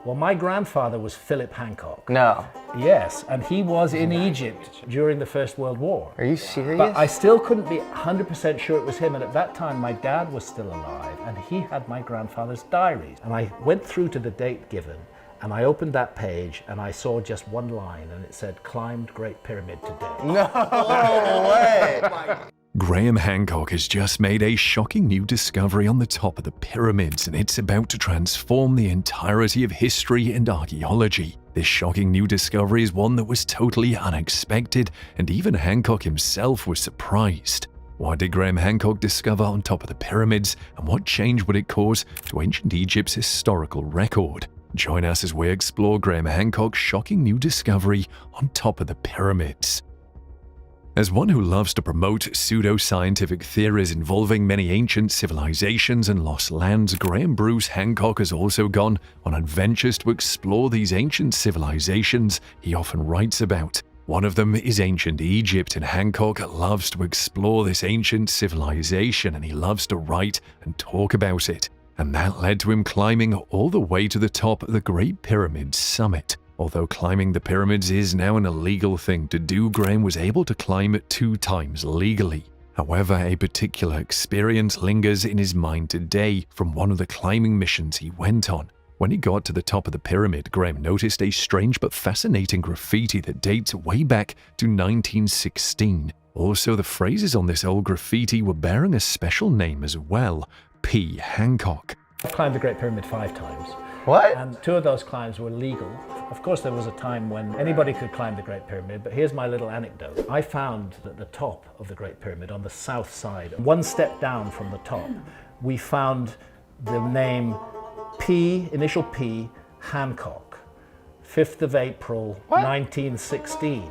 Well, my grandfather was Philip Hancock. No. Yes, and he was in Egypt during the First World War. Are you serious? But I still couldn't be 100% sure it was him, and at that time my dad was still alive, and he had my grandfather's diaries. And I went through to the date given, and I opened that page, and I saw just one line, and it said, "Climbed Great Pyramid today." No way! Graham Hancock has just made a shocking new discovery on the top of the pyramids, and it's about to transform the entirety of history and archaeology. This shocking new discovery is one that was totally unexpected, and even Hancock himself was surprised. What did Graham Hancock discover on top of the pyramids, and what change would it cause to ancient Egypt's historical record? Join us as we explore Graham Hancock's shocking new discovery on top of the pyramids. As one who loves to promote pseudo-scientific theories involving many ancient civilizations and lost lands, Graham Bruce Hancock has also gone on adventures to explore these ancient civilizations he often writes about. One of them is ancient Egypt, and Hancock loves to explore this ancient civilization, and he loves to write and talk about it. And that led to him climbing all the way to the top of the Great Pyramid summit. Although climbing the pyramids is now an illegal thing to do, Graham was able to climb it 2 times legally. However, a particular experience lingers in his mind today from one of the climbing missions he went on. When he got to the top of the pyramid, Graham noticed a strange but fascinating graffiti that dates way back to 1916. Also, the phrases on this old graffiti were bearing a special name as well: P. Hancock. I've climbed the Great Pyramid 5 times. What? And 2 of those climbs were legal. Of course, there was a time when anybody could climb the Great Pyramid, but here's my little anecdote. I found that the top of the Great Pyramid on the south side, 1 step down from the top, we found the name P, initial P, Hancock, 5th of April, 1916.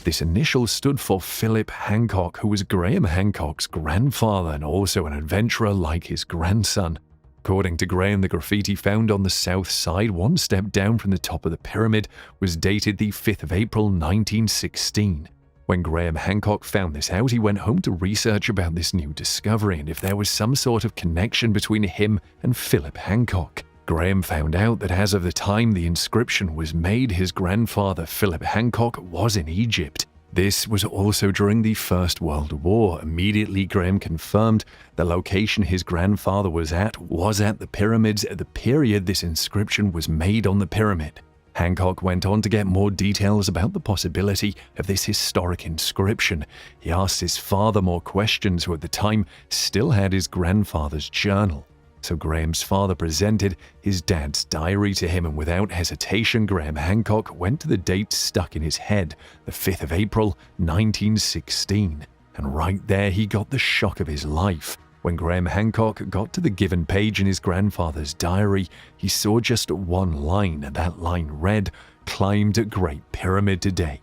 This initial stood for Philip Hancock, who was Graham Hancock's grandfather and also an adventurer like his grandson. According to Graham, the graffiti found on the south side, 1 step down from the top of the pyramid, was dated the 5th of April 1916. When Graham Hancock found this out, he went home to research about this new discovery and if there was some sort of connection between him and Philip Hancock. Graham found out that as of the time the inscription was made, his grandfather Philip Hancock was in Egypt. This was also during the First World War. Immediately, Graham confirmed the location his grandfather was at the pyramids at the period this inscription was made on the pyramid. Hancock went on to get more details about the possibility of this historic inscription. He asked his father more questions, who at the time still had his grandfather's journal. So Graham's father presented his dad's diary to him, and without hesitation, Graham Hancock went to the date stuck in his head, the 5th of April, 1916. And right there he got the shock of his life. When Graham Hancock got to the given page in his grandfather's diary, he saw just 1 line, and that line read, "Climbed Great Pyramid today."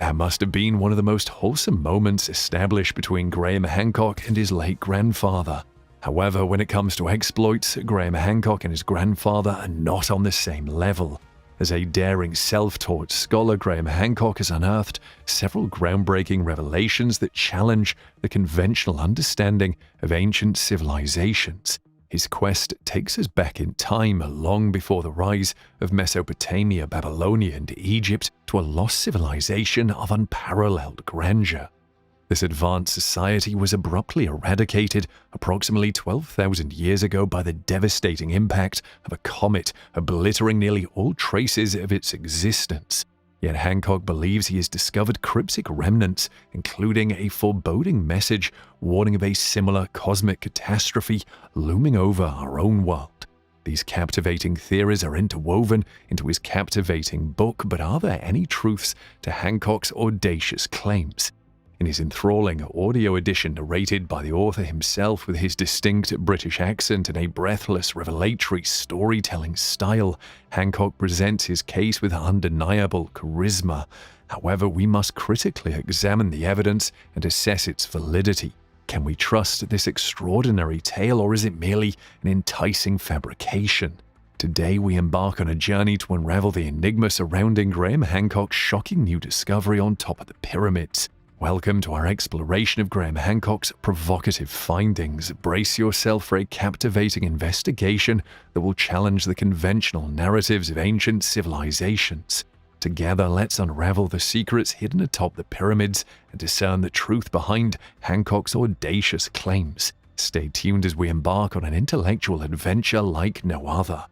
That must have been one of the most wholesome moments established between Graham Hancock and his late grandfather. However, when it comes to exploits, Graham Hancock and his grandfather are not on the same level. As a daring self-taught scholar, Graham Hancock has unearthed several groundbreaking revelations that challenge the conventional understanding of ancient civilizations. His quest takes us back in time, long before the rise of Mesopotamia, Babylonia, and Egypt, to a lost civilization of unparalleled grandeur. This advanced society was abruptly eradicated approximately 12,000 years ago by the devastating impact of a comet, obliterating nearly all traces of its existence. Yet Hancock believes he has discovered cryptic remnants, including a foreboding message warning of a similar cosmic catastrophe looming over our own world. These captivating theories are interwoven into his captivating book, but are there any truths to Hancock's audacious claims? In his enthralling audio edition narrated by the author himself with his distinct British accent and a breathless, revelatory storytelling style, Hancock presents his case with undeniable charisma. However, we must critically examine the evidence and assess its validity. Can we trust this extraordinary tale, or is it merely an enticing fabrication? Today we embark on a journey to unravel the enigma surrounding Graham Hancock's shocking new discovery on top of the pyramids. Welcome to our exploration of Graham Hancock's provocative findings. Brace yourself for a captivating investigation that will challenge the conventional narratives of ancient civilizations. Together, let's unravel the secrets hidden atop the pyramids and discern the truth behind Hancock's audacious claims. Stay tuned as we embark on an intellectual adventure like no other.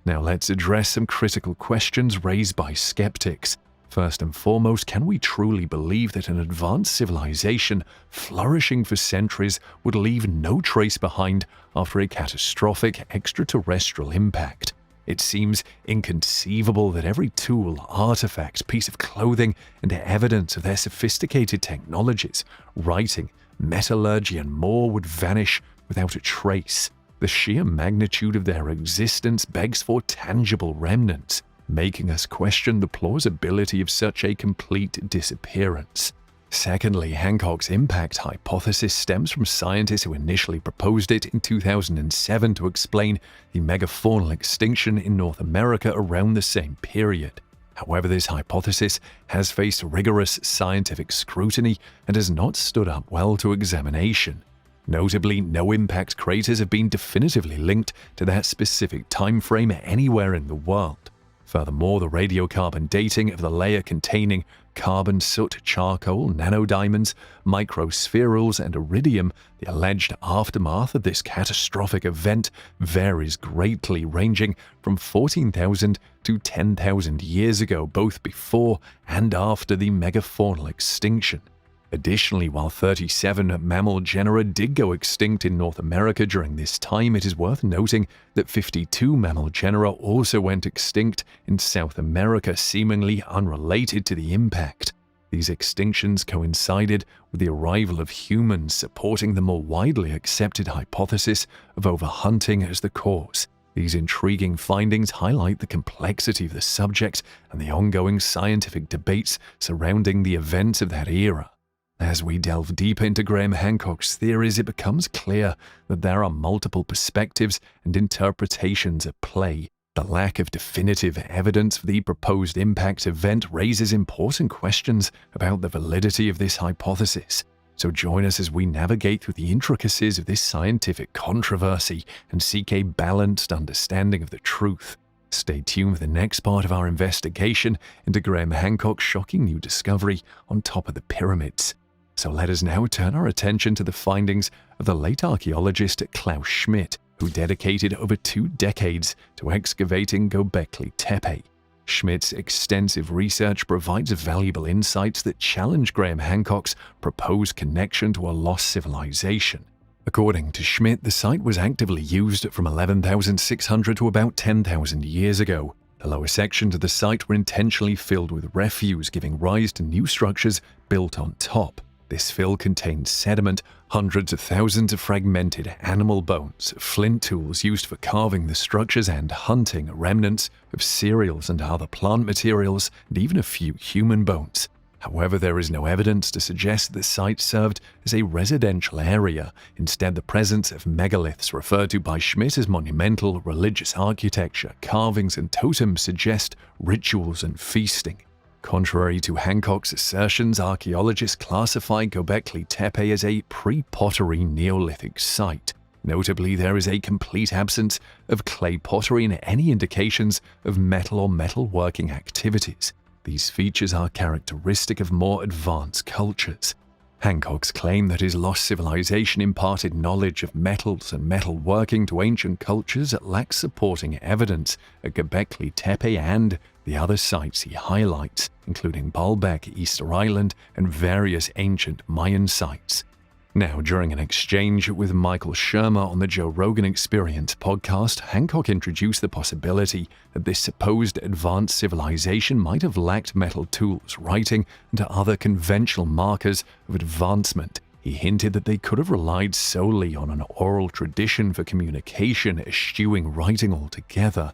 Now let's address some critical questions raised by skeptics. First and foremost, can we truly believe that an advanced civilization flourishing for centuries would leave no trace behind after a catastrophic extraterrestrial impact? It seems inconceivable that every tool, artifact, piece of clothing, and evidence of their sophisticated technologies, writing, metallurgy, and more would vanish without a trace. The sheer magnitude of their existence begs for tangible remnants, making us question the plausibility of such a complete disappearance. Secondly, Hancock's impact hypothesis stems from scientists who initially proposed it in 2007 to explain the megafaunal extinction in North America around the same period. However, this hypothesis has faced rigorous scientific scrutiny and has not stood up well to examination. Notably, no impact craters have been definitively linked to that specific time frame anywhere in the world. Furthermore, the radiocarbon dating of the layer containing carbon, soot, charcoal, nanodiamonds, microspherules, and iridium, the alleged aftermath of this catastrophic event, varies greatly, ranging from 14,000 to 10,000 years ago, both before and after the megafaunal extinction. Additionally, while 37 mammal genera did go extinct in North America during this time, it is worth noting that 52 mammal genera also went extinct in South America, seemingly unrelated to the impact. These extinctions coincided with the arrival of humans, supporting the more widely accepted hypothesis of overhunting as the cause. These intriguing findings highlight the complexity of the subject and the ongoing scientific debates surrounding the events of that era. As we delve deeper into Graham Hancock's theories, it becomes clear that there are multiple perspectives and interpretations at play. The lack of definitive evidence for the proposed impact event raises important questions about the validity of this hypothesis. So join us as we navigate through the intricacies of this scientific controversy and seek a balanced understanding of the truth. Stay tuned for the next part of our investigation into Graham Hancock's shocking new discovery on top of the pyramids. So let us now turn our attention to the findings of the late archaeologist Klaus Schmidt, who dedicated over 2 decades to excavating Göbekli Tepe. Schmidt's extensive research provides valuable insights that challenge Graham Hancock's proposed connection to a lost civilization. According to Schmidt, the site was actively used from 11,600 to about 10,000 years ago. The lower sections of the site were intentionally filled with refuse, giving rise to new structures built on top. This fill contained sediment, hundreds of thousands of fragmented animal bones, flint tools used for carving the structures and hunting, remnants of cereals and other plant materials, and even a few human bones. However, there is no evidence to suggest the site served as a residential area. Instead, the presence of megaliths referred to by Schmidt as monumental religious architecture, carvings, and totems suggest rituals and feasting. Contrary to Hancock's assertions, archaeologists classify Göbekli Tepe as a pre-pottery Neolithic site. Notably, there is a complete absence of clay pottery and any indications of metal or metalworking activities. These features are characteristic of more advanced cultures. Hancock's claim that his lost civilization imparted knowledge of metals and metalworking to ancient cultures lacks supporting evidence at Göbekli Tepe and the other sites he highlights, including Baalbek, Easter Island, and various ancient Mayan sites. Now, during an exchange with Michael Shermer on the Joe Rogan Experience podcast, Hancock introduced the possibility that this supposed advanced civilization might have lacked metal tools, writing, and other conventional markers of advancement. He hinted that they could have relied solely on an oral tradition for communication, eschewing writing altogether.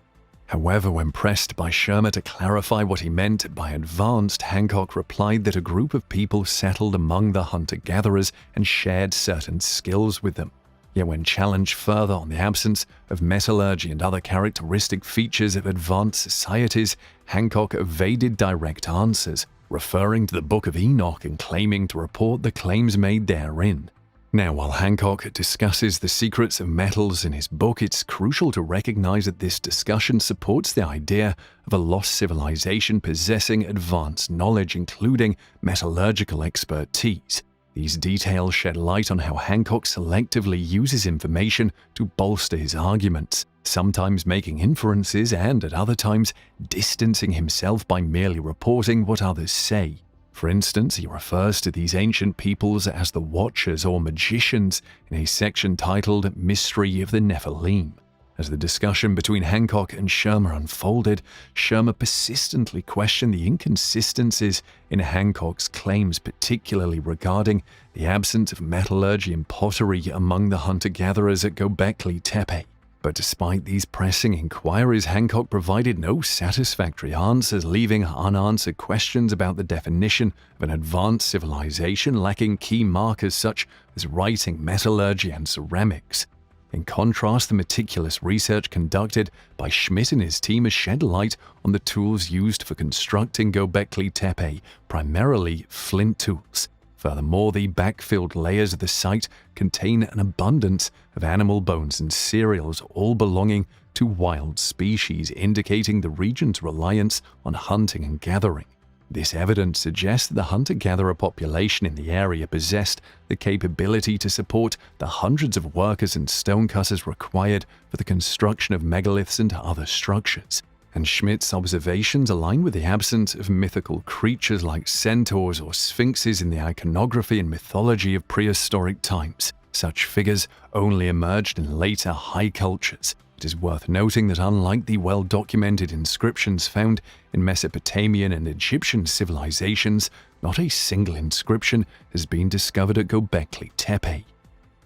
However, when pressed by Shermer to clarify what he meant by advanced, Hancock replied that a group of people settled among the hunter-gatherers and shared certain skills with them. Yet when challenged further on the absence of metallurgy and other characteristic features of advanced societies, Hancock evaded direct answers, referring to the Book of Enoch and claiming to report the claims made therein. Now, while Hancock discusses the secrets of metals in his book, it's crucial to recognize that this discussion supports the idea of a lost civilization possessing advanced knowledge, including metallurgical expertise. These details shed light on how Hancock selectively uses information to bolster his arguments, sometimes making inferences and, at other times, distancing himself by merely reporting what others say. For instance, he refers to these ancient peoples as the Watchers or Magicians in a section titled Mystery of the Nephilim. As the discussion between Hancock and Schirmer unfolded, Schirmer persistently questioned the inconsistencies in Hancock's claims, particularly regarding the absence of metallurgy and pottery among the hunter-gatherers at Göbekli Tepe. But despite these pressing inquiries, Hancock provided no satisfactory answers, leaving unanswered questions about the definition of an advanced civilization lacking key markers such as writing, metallurgy, and ceramics. In contrast, the meticulous research conducted by Schmidt and his team has shed light on the tools used for constructing Göbekli Tepe, primarily flint tools. Furthermore, the backfilled layers of the site contain an abundance of animal bones and cereals, all belonging to wild species, indicating the region's reliance on hunting and gathering. This evidence suggests that the hunter-gatherer population in the area possessed the capability to support the hundreds of workers and stonecutters required for the construction of megaliths and other structures. And Schmidt's observations align with the absence of mythical creatures like centaurs or sphinxes in the iconography and mythology of prehistoric times. Such figures only emerged in later high cultures. It is worth noting that unlike the well-documented inscriptions found in Mesopotamian and Egyptian civilizations, not a single inscription has been discovered at Göbekli Tepe.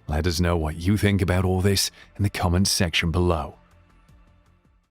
Let us know what you think about all this in the comments section below.